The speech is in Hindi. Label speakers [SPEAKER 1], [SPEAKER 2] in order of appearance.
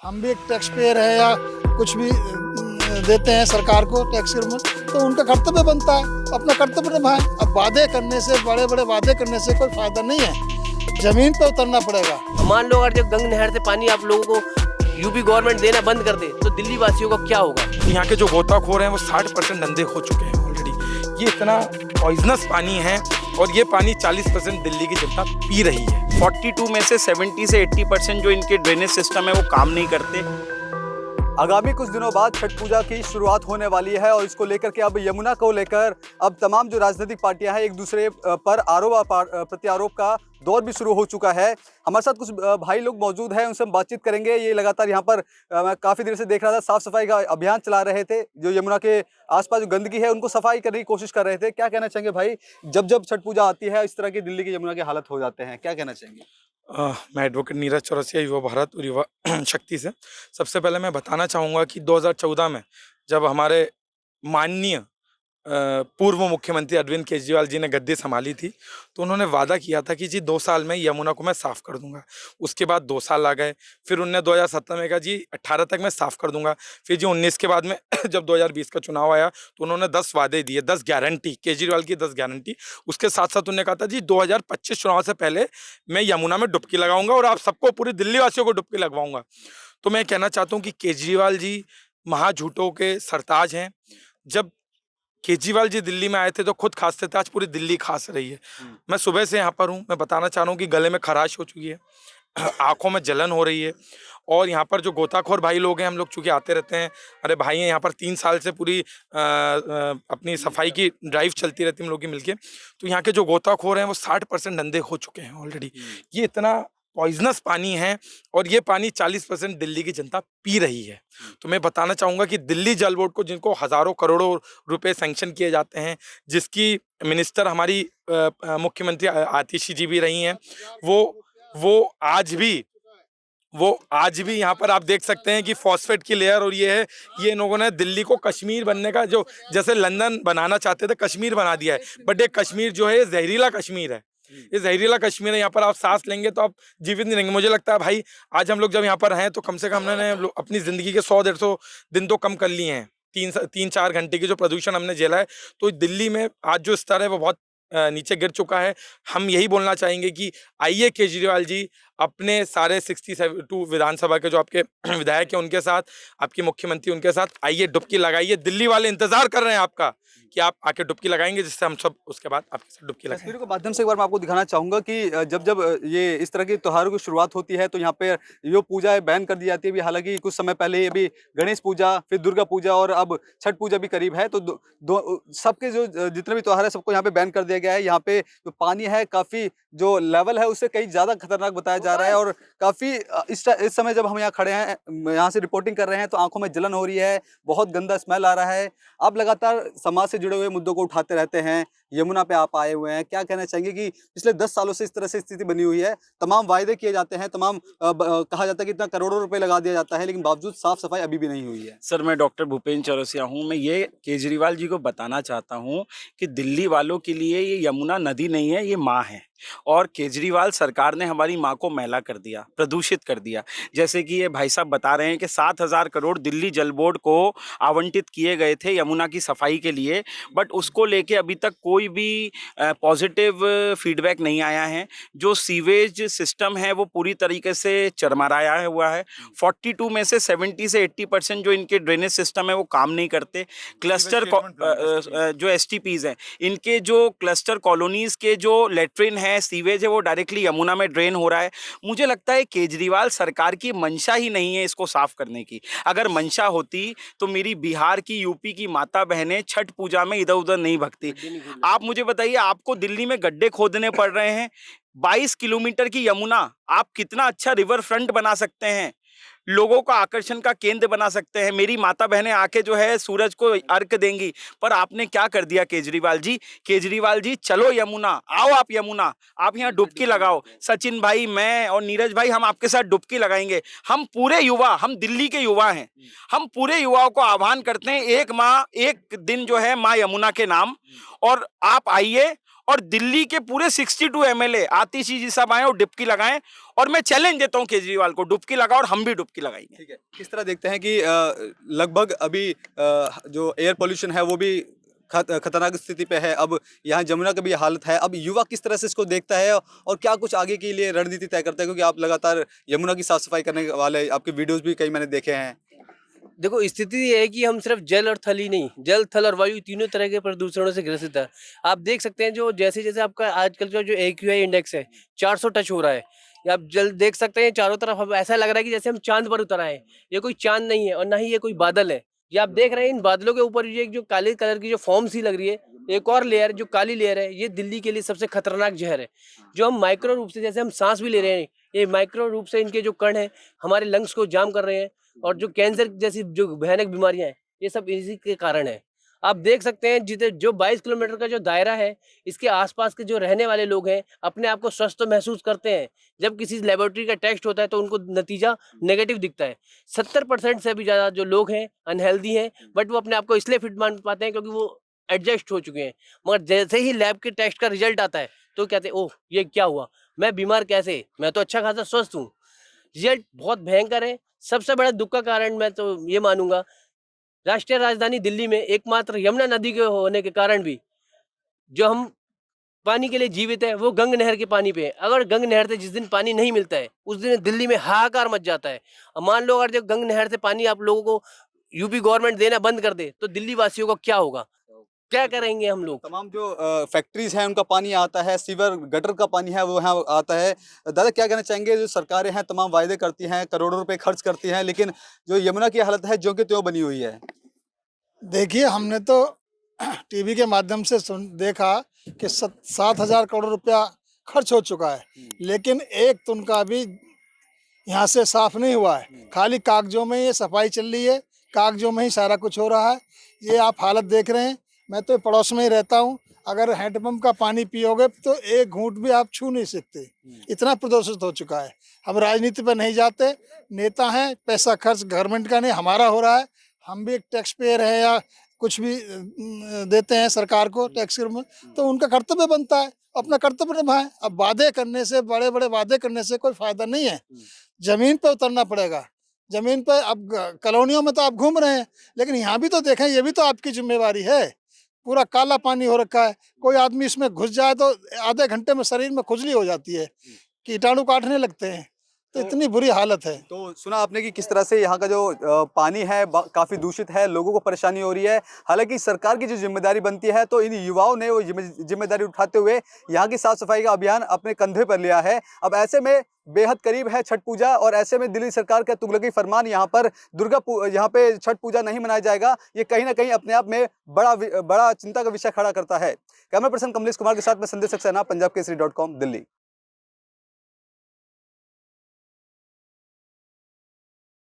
[SPEAKER 1] हम भी एक टैक्स पेयर है या कुछ भी देते हैं सरकार को टैक्स के रूप में, तो उनका कर्तव्य बनता है अपना कर्तव्य निभाएं। अब वादे करने से, बड़े बड़े वादे करने से कोई फायदा नहीं है, जमीन पे उतरना पड़ेगा।
[SPEAKER 2] मान लो अगर जब गंग नहर से पानी आप लोगों को यूपी गवर्नमेंट देना बंद कर दे तो दिल्ली वासियों का क्या होगा?
[SPEAKER 3] यहाँ के जो गोताखोर हैं वो 60% अंधे हो चुके हैं ऑलरेडी। ये इतना पॉइजनस पानी है और ये पानी 40% दिल्ली की जनता पी रही है।
[SPEAKER 4] 42 में से 70 से 80% जो इनके ड्रेनेज सिस्टम है वो काम नहीं करते।
[SPEAKER 5] आगामी कुछ दिनों बाद छठ पूजा की शुरुआत होने वाली है और इसको लेकर के अब यमुना को लेकर अब तमाम जो राजनीतिक पार्टियां हैं एक दूसरे पर आरोप प्रत्यारोप का दौर भी शुरू हो चुका है। हमारे साथ कुछ भाई लोग मौजूद हैं, उनसे हम बातचीत करेंगे। ये लगातार यहाँ पर मैं काफ़ी देर से देख रहा था, साफ सफाई का अभियान चला रहे थे। जो यमुना के आसपास जो गंदगी है उनको सफाई करने की कोशिश कर रहे थे। क्या कहना चाहेंगे भाई, जब जब छठ पूजा आती है इस तरह की दिल्ली की यमुना की हालत हो जाते हैं, क्या कहना चाहेंगे?
[SPEAKER 3] मैं एडवोकेट नीरज चौरसिया, युवा भारत और युवा शक्ति से। सबसे पहले मैं बताना चाहूँगा कि 2014 में जब हमारे माननीय पूर्व मुख्यमंत्री अरविंद केजरीवाल जी ने गद्दी संभाली थी, तो उन्होंने वादा किया था कि जी 2 साल में यमुना को मैं साफ़ कर दूंगा। उसके बाद 2 साल आ गए, फिर उनने 2017 में कहा जी 18 तक मैं साफ़ कर दूंगा। फिर जी 19 के बाद में जब 2020 का चुनाव आया तो उन्होंने 10 वादे दिए, 10 गारंटी, केजरीवाल की 10 गारंटी। उसके साथ साथ उन्होंने कहा था जी 2025 चुनाव से पहले मैं यमुना में डुबकी लगाऊंगा और आप सबको, पूरी दिल्ली वासियों को डुबकी लगवाऊंगा। तो मैं कहना चाहता हूँ कि केजरीवाल जी महाझूठों के सरताज हैं। जब केजरीवाल जी दिल्ली में आए थे तो खुद खांसते थे, आज पूरी दिल्ली खांस रही है। मैं सुबह से यहाँ पर हूँ, मैं बताना चाह रहा हूँ कि गले में खराश हो चुकी है, आंखों में जलन हो रही है। और यहाँ पर जो गोताखोर भाई लोग हैं, हम लोग चूँकि आते रहते हैं, अरे भाई हैं यहाँ पर 3 साल से पूरी अपनी सफाई की ड्राइव चलती रहती है हम लोग की मिलके। तो यहाँ के जो गोताखोर हैं वो 60% अंधे हो चुके हैं ऑलरेडी। ये इतना पॉइजनस पानी है और ये पानी 40% दिल्ली की जनता पी रही है। तो मैं बताना चाहूँगा कि दिल्ली जल बोर्ड को, जिनको हज़ारों करोड़ों रुपए सैंक्शन किए जाते हैं, जिसकी मिनिस्टर हमारी मुख्यमंत्री आतिशी जी भी रही हैं, वो आज भी यहाँ पर आप देख सकते हैं कि फॉस्फेट की लेयर, और ये है, ये इन लोगों ने दिल्ली को कश्मीर बनने का, जो जैसे लंदन बनाना चाहते थे कश्मीर बना दिया है। बट ये कश्मीर जो है ये जहरीला कश्मीर है, ये जहरीला कश्मीर है। यहाँ पर आप सांस लेंगे तो आप जीवित नहीं रहेंगे। मुझे लगता है भाई आज हम लोग जब यहाँ पर हैं तो कम से कम हमने अपनी ज़िंदगी के 100-150 दिन तो कम कर लिए हैं। 3-4 घंटे की जो प्रदूषण हमने झेला है, तो दिल्ली में आज जो स्तर है वो बहुत नीचे गिर चुका है। हम यही बोलना चाहेंगे कि आइए केजरीवाल जी, अपने सारे 62 विधानसभा के जो आपके विधायक हैं उनके साथ, आपके मुख्यमंत्री उनके साथ आइए, डुबकी लगाइए। दिल्ली वाले इंतजार कर रहे हैं आपका कि आप आके डुबकी लगाएंगे, जिससे हम सब उसके बाद आपके साथ डुबकी लगाएंगे।
[SPEAKER 5] तस्वीरों के माध्यम से एक बार मैं आपको दिखाना चाहूंगा कि जब जब ये इस तरह के त्योहारों की शुरुआत होती है तो यहाँ पे जो पूजा है बैन कर दी जाती है। अभी हालांकि कुछ समय पहले अभी गणेश पूजा, फिर दुर्गा पूजा और अब छठ पूजा भी करीब है, तो सबके जो जितने भी त्योहार है सबको यहाँ पे बैन कर दिया गया है। यहाँ पे जो पानी है काफी, जो लेवल है उससे कहीं ज्यादा खतरनाक बताया जा रहा है और काफी इस समय जब हम यहाँ खड़े हैं, यहाँ से रिपोर्टिंग कर रहे हैं, तो आंखों में जलन हो रही है, बहुत गंदा स्मेल आ रहा है। आप लगातार समाज से जुड़े हुए मुद्दों को उठाते रहते हैं, यमुना पे आप आए हुए हैं, क्या कहना चाहेंगे कि पिछले 10 सालों से इस तरह से स्थिति बनी हुई है, तमाम वायदे किए जाते हैं, तमाम कहा जाता है कि इतना करोड़ों रुपए लगा दिया जाता है, लेकिन बावजूद साफ सफाई अभी भी नहीं हुई है।
[SPEAKER 4] सर, मैं डॉक्टर भूपेंद्र चौरसिया हूँ। मैं ये केजरीवाल जी को बताना चाहता हूँ कि दिल्ली वालों के लिए ये यमुना नदी नहीं है, ये माँ है। और केजरीवाल सरकार ने हमारी माँ को मैला कर दिया, प्रदूषित कर दिया। जैसे कि ये भाई साहब बता रहे हैं कि 7,000 करोड़ दिल्ली जल बोर्ड को आवंटित किए गए थे यमुना की सफाई के लिए, बट उसको लेके अभी तक कोई भी पॉजिटिव फीडबैक नहीं आया है। जो सीवेज सिस्टम है वो पूरी तरीके से चरमराया हुआ है। 42 में से 70 से 80% जो इनके ड्रेनेज सिस्टम है वो काम नहीं करते। क्लस्टर जो STPs हैं, इनके जो क्लस्टर कॉलोनीज़ के जो लेट्रिन है, सीवेज है, वो डायरेक्टली यमुना में ड्रेन हो रहा है। मुझे लगता है केजरीवाल सरकार की मंशा ही नहीं है इसको साफ करने की। अगर मंशा होती तो मेरी बिहार की, यूपी की माता बहनें छठ पूजा में इधर उधर नहीं भगती। आप मुझे बताइए, आपको दिल्ली में गड्ढे खोदने पड़ रहे हैं। 22 किलोमीटर की यमुना, आप कितना अच्छा रिवर फ्रंट बना सकते हैं, लोगों का आकर्षण का केंद्र बना सकते हैं। मेरी माता बहनें आके जो है सूरज को अर्घ देंगी, पर आपने क्या कर दिया केजरीवाल जी? केजरीवाल जी, चलो यमुना, आओ आप यमुना, आप यहाँ डुबकी लगाओ। सचिन भाई, मैं और नीरज भाई, हम आपके साथ डुबकी लगाएंगे। हम पूरे युवा, हम दिल्ली के युवा हैं, हम पूरे युवाओं को आह्वान करते हैं, एक दिन जो है माँ यमुना के नाम, और आप आइए और दिल्ली के पूरे 62 एमएलए आतिशी जी सब आए और डुबकी लगाएं, और मैं चैलेंज देता हूं केजरीवाल को, डुबकी लगाओ और हम भी डुबकी लगाएंगे।
[SPEAKER 5] ठीक है, किस तरह देखते हैं कि लगभग अभी जो एयर पोल्यूशन है वो भी खतरनाक स्थिति पे है। अब यहाँ जमुना की भी हालत है। अब युवा किस तरह से इसको देखता है और क्या कुछ आगे के लिए रणनीति तय करता है, क्योंकि आप लगातार यमुना की साफ सफाई करने वाले, आपके वीडियोस भी कई मैंने देखे हैं।
[SPEAKER 2] देखो, स्थिति ये है कि हम सिर्फ जल और थल ही नहीं, जल थल और वायु तीनों तरह के प्रदूषणों से ग्रसित है। आप देख सकते हैं जो जैसे जैसे आपका आजकल का जो AQI इंडेक्स है 400 टच हो रहा है, या आप जल देख सकते हैं चारों तरफ, अब ऐसा लग रहा है कि जैसे हम चांद पर उतर आए हैं। ये कोई चांद नहीं है और ना ही ये कोई बादल है। ये आप देख रहे हैं इन बादलों के ऊपर ये जो काले कलर की जो फॉर्म सी लग रही है, एक और लेयर जो काली लेयर है, ये दिल्ली के लिए सबसे खतरनाक जहर है। जो हम माइक्रो रूप से, जैसे हम सांस भी ले रहे हैं, ये माइक्रो रूप से इनके जो कण है हमारे लंग्स को जाम कर रहे हैं, और जो कैंसर जैसी जो भयानक बीमारियां हैं ये सब इसी के कारण है। आप देख सकते हैं जितने जो 22 किलोमीटर का जो दायरा है, इसके आसपास के जो रहने वाले लोग हैं अपने आप को स्वस्थ तो महसूस करते हैं। जब किसी लेबोरेटरी का टेस्ट होता है तो उनको नतीजा नेगेटिव दिखता है। 70% से भी ज़्यादा जो लोग हैं अनहेल्दी हैं, बट वो अपने आप को इसलिए फिट मान पाते हैं क्योंकि वो एडजस्ट हो चुके हैं। मगर जैसे ही लैब के टेस्ट का रिजल्ट आता है तो कहते हैं ओह ये क्या हुआ, मैं बीमार कैसे, मैं तो अच्छा खासा स्वस्थ हूँ। रिजल्ट बहुत भयंकर है। सबसे बड़ा दुख का कारण मैं तो ये मानूंगा, राष्ट्रीय राजधानी दिल्ली में एकमात्र यमुना नदी के होने के कारण भी जो हम पानी के लिए जीवित है वो गंग नहर के पानी पे है। अगर गंग नहर से जिस दिन पानी नहीं मिलता है उस दिन दिल्ली में हाहाकार मच जाता है। अब मान लो अगर जो गंग नहर से पानी आप लोगों को यूपी गवर्नमेंट देना बंद कर दे तो दिल्ली वासियों का क्या होगा, क्या करेंगे हम लोग।
[SPEAKER 5] तमाम जो फैक्ट्रीज हैं उनका पानी आता है, सीवर गटर का पानी है वो यहाँ आता है। दादा क्या कहना चाहेंगे, जो सरकारें हैं तमाम वायदे करती हैं, करोड़ों रुपए खर्च करती हैं, लेकिन जो यमुना की हालत है ज्यों की त्यों बनी हुई है।
[SPEAKER 1] देखिए, हमने तो टीवी के माध्यम से देखा कि 7,000 करोड़ रुपया खर्च हो चुका है, लेकिन एक तुन का भी यहाँ से साफ नहीं हुआ है। खाली कागजों में ये सफाई चल रही है, कागजों में ही सारा कुछ हो रहा है। ये आप हालत देख रहे हैं। मैं तो पड़ोस में ही रहता हूँ। अगर हैंडपंप का पानी पियोगे तो एक घूंट भी आप छू नहीं सकते, इतना प्रदूषित हो चुका है। हम राजनीति पर नहीं जाते, नेता हैं, पैसा खर्च गवर्नमेंट का नहीं हमारा हो रहा है। हम भी एक टैक्स पेयर है या कुछ भी देते हैं सरकार को टैक्स में, तो उनका कर्तव्य बनता है अपना कर्तव्य निभाएं। अब वादे करने से, बड़े बड़े वादे करने से कोई फायदा नहीं है। जमीन पे उतरना पड़ेगा। जमीन पे अब कॉलोनियों में तो आप घूम रहे हैं, लेकिन यहाँ भी तो देखें, ये भी तो आपकी जिम्मेवारी है। पूरा काला पानी हो रखा है, कोई आदमी इसमें घुस जाए तो आधे घंटे में शरीर में खुजली हो जाती है, कीटाणु काटने लगते हैं। तो इतनी बुरी हालत है।
[SPEAKER 5] तो सुना आपने कि किस तरह से यहाँ का जो पानी है काफ़ी दूषित है, लोगों को परेशानी हो रही है। हालांकि सरकार की जो जिम्मेदारी बनती है तो इन युवाओं ने वो जिम्मेदारी उठाते हुए यहाँ की साफ सफाई का अभियान अपने कंधे पर लिया है। अब ऐसे में बेहद करीब है छठ पूजा, और ऐसे में दिल्ली सरकार का तुगलकी फरमान यहाँ पर यहाँ पे छठ पूजा नहीं मनाया जाएगा, ये कहीं ना कहीं अपने आप में बड़ा चिंता का विषय खड़ा करता है। कैमरा पर्सन कमलेश कुमार के साथ में संदेश सक्सेना, पंजाब केसरी.com, दिल्ली।